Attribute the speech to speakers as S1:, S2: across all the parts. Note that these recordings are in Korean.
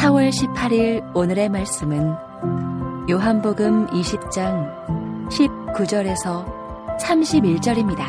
S1: 4월 18일 오늘의 말씀은 요한복음 20장 19절에서 31절입니다.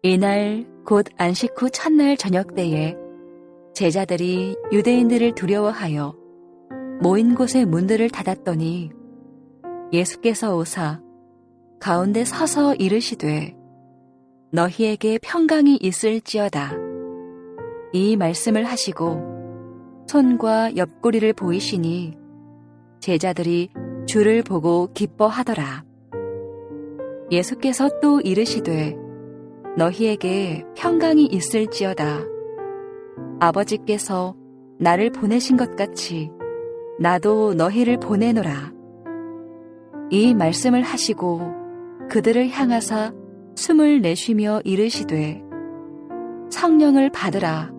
S1: 이날 곧 안식 후 첫날 저녁 때에 제자들이 유대인들을 두려워하여 모인 곳의 문들을 닫았더니 예수께서 오사 가운데 서서 이르시되 너희에게 평강이 있을지어다. 이 말씀을 하시고 손과 옆구리를 보이시니 제자들이 주를 보고 기뻐하더라. 예수께서 또 이르시되 너희에게 평강이 있을지어다. 아버지께서 나를 보내신 것 같이 나도 너희를 보내노라. 이 말씀을 하시고 그들을 향하사 숨을 내쉬며 이르시되 성령을 받으라.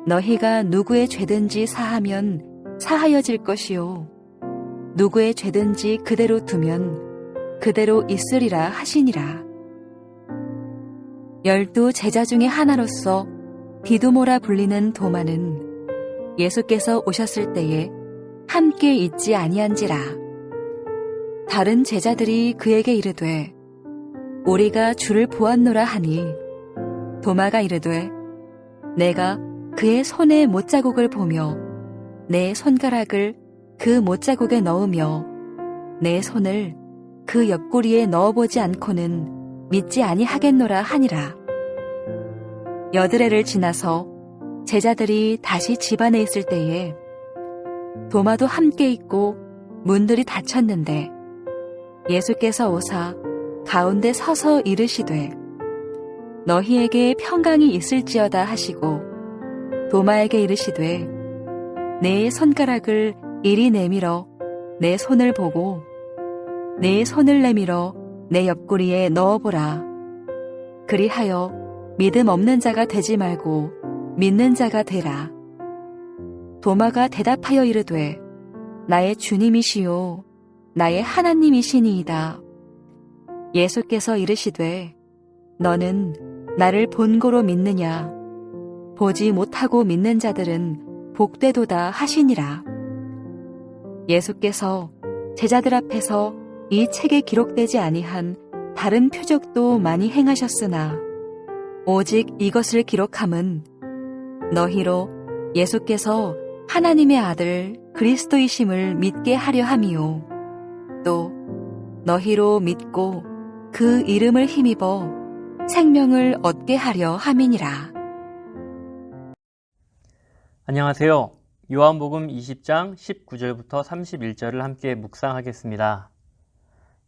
S1: 너희가 누구의 죄든지 사하면 사하여질 것이요 누구의 죄든지 그대로 두면 그대로 있으리라 하시니라. 12 제자 중에 하나로서 디두모라 불리는 도마는 예수께서 오셨을 때에 함께 있지 아니한지라. 다른 제자들이 그에게 이르되 우리가 주를 보았노라 하니 도마가 이르되 내가 그의 손에 못자국을 보며 내 손가락을 그 못자국에 넣으며 내 손을 그 옆구리에 넣어보지 않고는 믿지 아니하겠노라 하니라. 여드레를 지나서 제자들이 다시 집 안에 있을 때에 도마도 함께 있고 문들이 닫혔는데 예수께서 오사 가운데 서서 이르시되 너희에게 평강이 있을지어다 하시고 도마에게 이르시되 내 손가락을 이리 내밀어 내 손을 보고 내 손을 내밀어 내 옆구리에 넣어보라. 그리하여 믿음 없는 자가 되지 말고 믿는 자가 되라. 도마가 대답하여 이르되 나의 주님이시요 나의 하나님이시니이다. 예수께서 이르시되 너는 나를 본고로 믿느냐? 보지 못하고 믿는 자들은 복되도다 하시니라. 예수께서 제자들 앞에서 이 책에 기록되지 아니한 다른 표적도 많이 행하셨으나 오직 이것을 기록함은 너희로 예수께서 하나님의 아들 그리스도이심을 믿게 하려 함이요 또 너희로 믿고 그 이름을 힘입어 생명을 얻게 하려 함이니라.
S2: 안녕하세요. 요한복음 20장 19절부터 31절을 함께 묵상하겠습니다.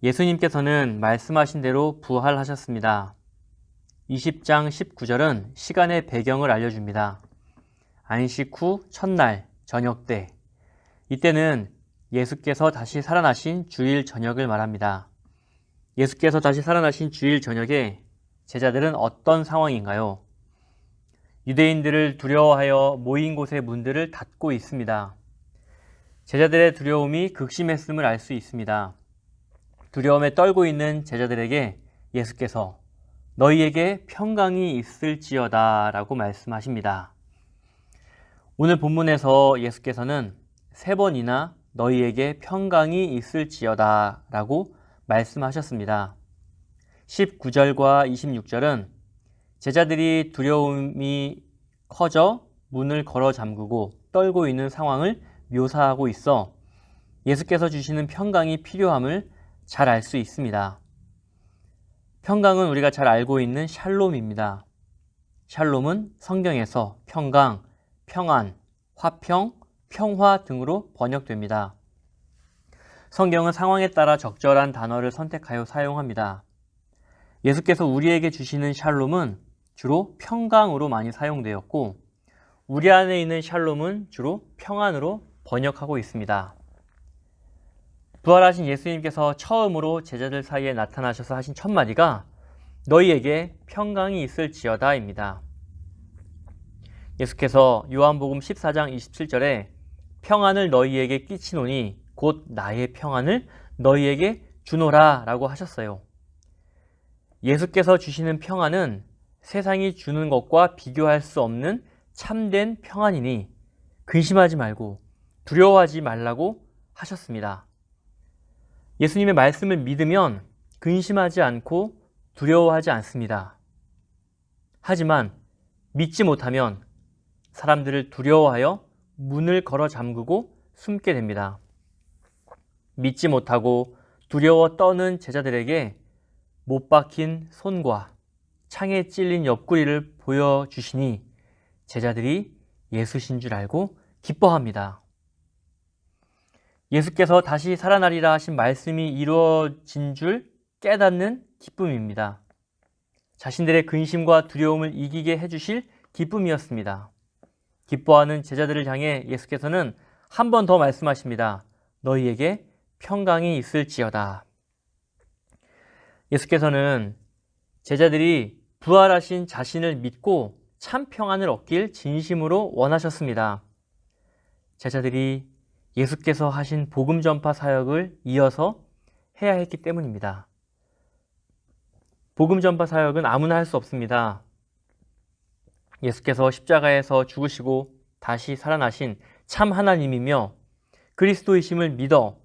S2: 예수님께서는 말씀하신 대로 부활하셨습니다. 20장 19절은 시간의 배경을 알려줍니다. 안식 후 첫날 저녁 때, 이때는 예수께서 다시 살아나신 주일 저녁을 말합니다. 예수께서 다시 살아나신 주일 저녁에 제자들은 어떤 상황인가요? 유대인들을 두려워하여 모인 곳의 문들을 닫고 있습니다. 제자들의 두려움이 극심했음을 알 수 있습니다. 두려움에 떨고 있는 제자들에게 예수께서 너희에게 평강이 있을지어다 라고 말씀하십니다. 오늘 본문에서 예수께서는 3번이나 너희에게 평강이 있을지어다 라고 말씀하셨습니다. 19절과 26절은 제자들이 두려움이 커져 문을 걸어 잠그고 떨고 있는 상황을 묘사하고 있어 예수께서 주시는 평강이 필요함을 잘 알 수 있습니다. 평강은 우리가 잘 알고 있는 샬롬입니다. 샬롬은 성경에서 평강, 평안, 화평, 평화 등으로 번역됩니다. 성경은 상황에 따라 적절한 단어를 선택하여 사용합니다. 예수께서 우리에게 주시는 샬롬은 주로 평강으로 많이 사용되었고 우리 안에 있는 샬롬은 주로 평안으로 번역하고 있습니다. 부활하신 예수님께서 처음으로 제자들 사이에 나타나셔서 하신 첫 마디가 너희에게 평강이 있을지어다입니다. 예수께서 요한복음 14장 27절에 평안을 너희에게 끼치노니 곧 나의 평안을 너희에게 주노라 라고 하셨어요. 예수께서 주시는 평안은 세상이 주는 것과 비교할 수 없는 참된 평안이니 근심하지 말고 두려워하지 말라고 하셨습니다. 예수님의 말씀을 믿으면 근심하지 않고 두려워하지 않습니다. 하지만 믿지 못하면 사람들을 두려워하여 문을 걸어 잠그고 숨게 됩니다. 믿지 못하고 두려워 떠는 제자들에게 못 박힌 손과 창에 찔린 옆구리를 보여주시니 제자들이 예수신 줄 알고 기뻐합니다. 예수께서 다시 살아나리라 하신 말씀이 이루어진 줄 깨닫는 기쁨입니다. 자신들의 근심과 두려움을 이기게 해주실 기쁨이었습니다. 기뻐하는 제자들을 향해 예수께서는 한 번 더 말씀하십니다. 너희에게 평강이 있을지어다. 예수께서는 제자들이 부활하신 자신을 믿고 참 평안을 얻길 진심으로 원하셨습니다. 제자들이 예수께서 하신 복음 전파 사역을 이어서 해야 했기 때문입니다. 복음 전파 사역은 아무나 할 수 없습니다. 예수께서 십자가에서 죽으시고 다시 살아나신 참 하나님이며 그리스도이심을 믿어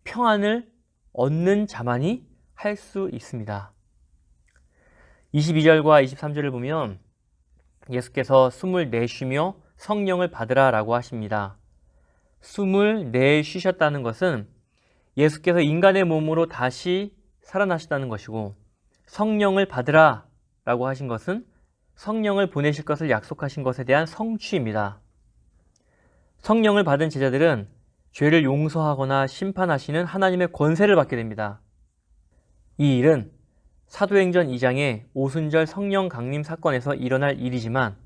S2: 평안을 얻는 자만이 할 수 있습니다. 22절과 23절을 보면 예수께서 숨을 내쉬며 성령을 받으라 라고 하십니다. 숨을 내쉬셨다는 것은 예수께서 인간의 몸으로 다시 살아나셨다는 것이고, 성령을 받으라 라고 하신 것은 성령을 보내실 것을 약속하신 것에 대한 성취입니다. 성령을 받은 제자들은 죄를 용서하거나 심판하시는 하나님의 권세를 받게 됩니다. 이 일은 사도행전 2장의 오순절 성령 강림 사건에서 일어날 일이지만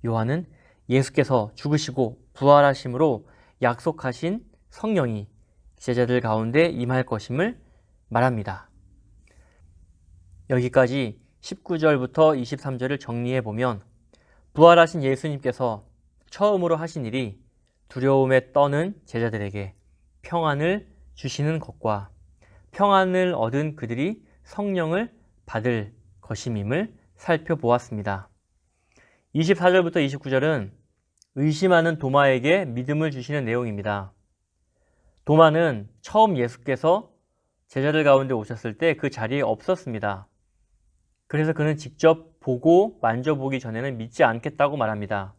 S2: 요한은 예수께서 죽으시고 부활하심으로 약속하신 성령이 제자들 가운데 임할 것임을 말합니다. 여기까지 19절부터 23절을 정리해 보면 부활하신 예수님께서 처음으로 하신 일이 두려움에 떠는 제자들에게 평안을 주시는 것과 평안을 얻은 그들이 성령을 받을 것임임을 살펴보았습니다. 24절부터 29절은 의심하는 도마에게 믿음을 주시는 내용입니다. 도마는 처음 예수께서 제자들 가운데 오셨을 때 그 자리에 없었습니다. 그래서 그는 직접 보고 만져보기 전에는 믿지 않겠다고 말합니다.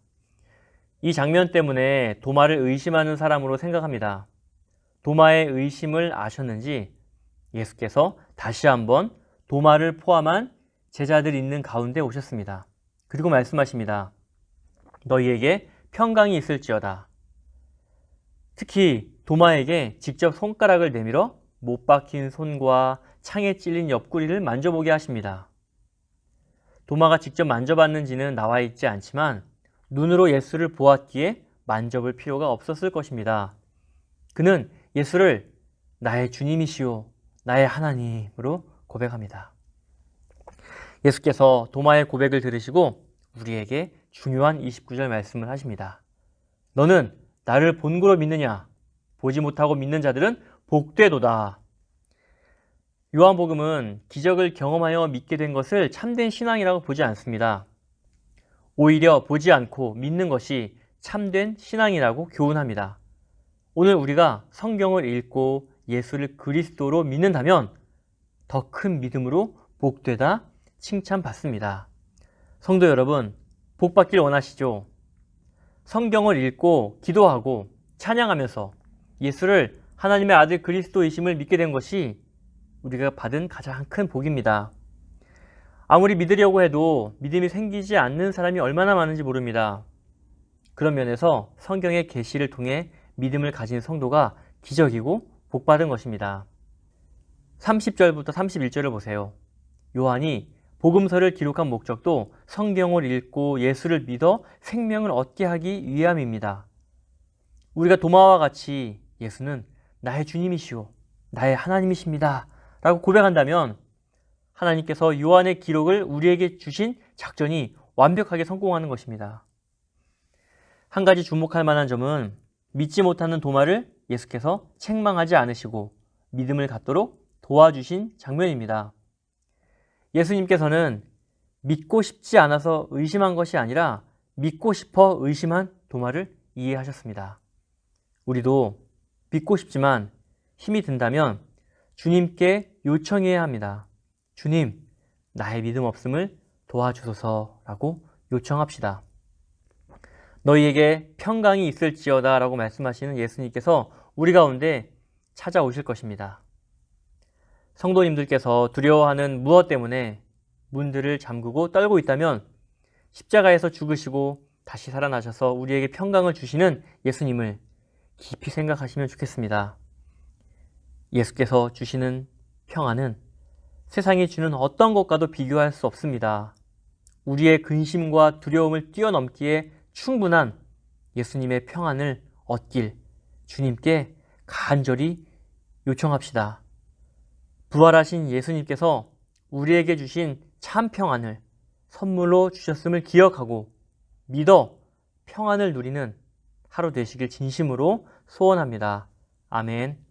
S2: 이 장면 때문에 도마를 의심하는 사람으로 생각합니다. 도마의 의심을 아셨는지 예수께서 다시 한번 도마를 포함한 제자들 있는 가운데 오셨습니다. 그리고 말씀하십니다. 너희에게 평강이 있을지어다. 특히 도마에게 직접 손가락을 내밀어 못 박힌 손과 창에 찔린 옆구리를 만져보게 하십니다. 도마가 직접 만져봤는지는 나와 있지 않지만 눈으로 예수를 보았기에 만져볼 필요가 없었을 것입니다. 그는 예수를 나의 주님이시오, 나의 하나님으로 고백합니다. 예수께서 도마의 고백을 들으시고 우리에게 중요한 29절 말씀을 하십니다. 너는 나를 본고로 믿느냐? 보지 못하고 믿는 자들은 복되도다. 요한복음은 기적을 경험하여 믿게 된 것을 참된 신앙이라고 보지 않습니다. 오히려 보지 않고 믿는 것이 참된 신앙이라고 교훈합니다. 오늘 우리가 성경을 읽고 예수를 그리스도로 믿는다면 더 큰 믿음으로 복되다 칭찬받습니다. 성도 여러분, 복받길 원하시죠? 성경을 읽고 기도하고 찬양하면서 예수를 하나님의 아들 그리스도이심을 믿게 된 것이 우리가 받은 가장 큰 복입니다. 아무리 믿으려고 해도 믿음이 생기지 않는 사람이 얼마나 많은지 모릅니다. 그런 면에서 성경의 계시를 통해 믿음을 가진 성도가 기적이고 복받은 것입니다. 30절부터 31절을 보세요. 요한이 복음서를 기록한 목적도 성경을 읽고 예수를 믿어 생명을 얻게 하기 위함입니다. 우리가 도마와 같이 예수는 나의 주님이시오, 나의 하나님이십니다 라고 고백한다면 하나님께서 요한의 기록을 우리에게 주신 작전이 완벽하게 성공하는 것입니다. 한 가지 주목할 만한 점은 믿지 못하는 도마를 예수께서 책망하지 않으시고 믿음을 갖도록 도와주신 장면입니다. 예수님께서는 믿고 싶지 않아서 의심한 것이 아니라 믿고 싶어 의심한 도마를 이해하셨습니다. 우리도 믿고 싶지만 힘이 든다면 주님께 요청해야 합니다. 주님, 나의 믿음 없음을 도와주소서라고 요청합시다. 너희에게 평강이 있을지어다 라고 말씀하시는 예수님께서 우리 가운데 찾아오실 것입니다. 성도님들께서 두려워하는 무엇 때문에 문들을 잠그고 떨고 있다면 십자가에서 죽으시고 다시 살아나셔서 우리에게 평강을 주시는 예수님을 깊이 생각하시면 좋겠습니다. 예수께서 주시는 평안은 세상이 주는 어떤 것과도 비교할 수 없습니다. 우리의 근심과 두려움을 뛰어넘기에 충분한 예수님의 평안을 얻길 주님께 간절히 요청합시다. 부활하신 예수님께서 우리에게 주신 참 평안을 선물로 주셨음을 기억하고 믿어 평안을 누리는 하루 되시길 진심으로 소원합니다. 아멘.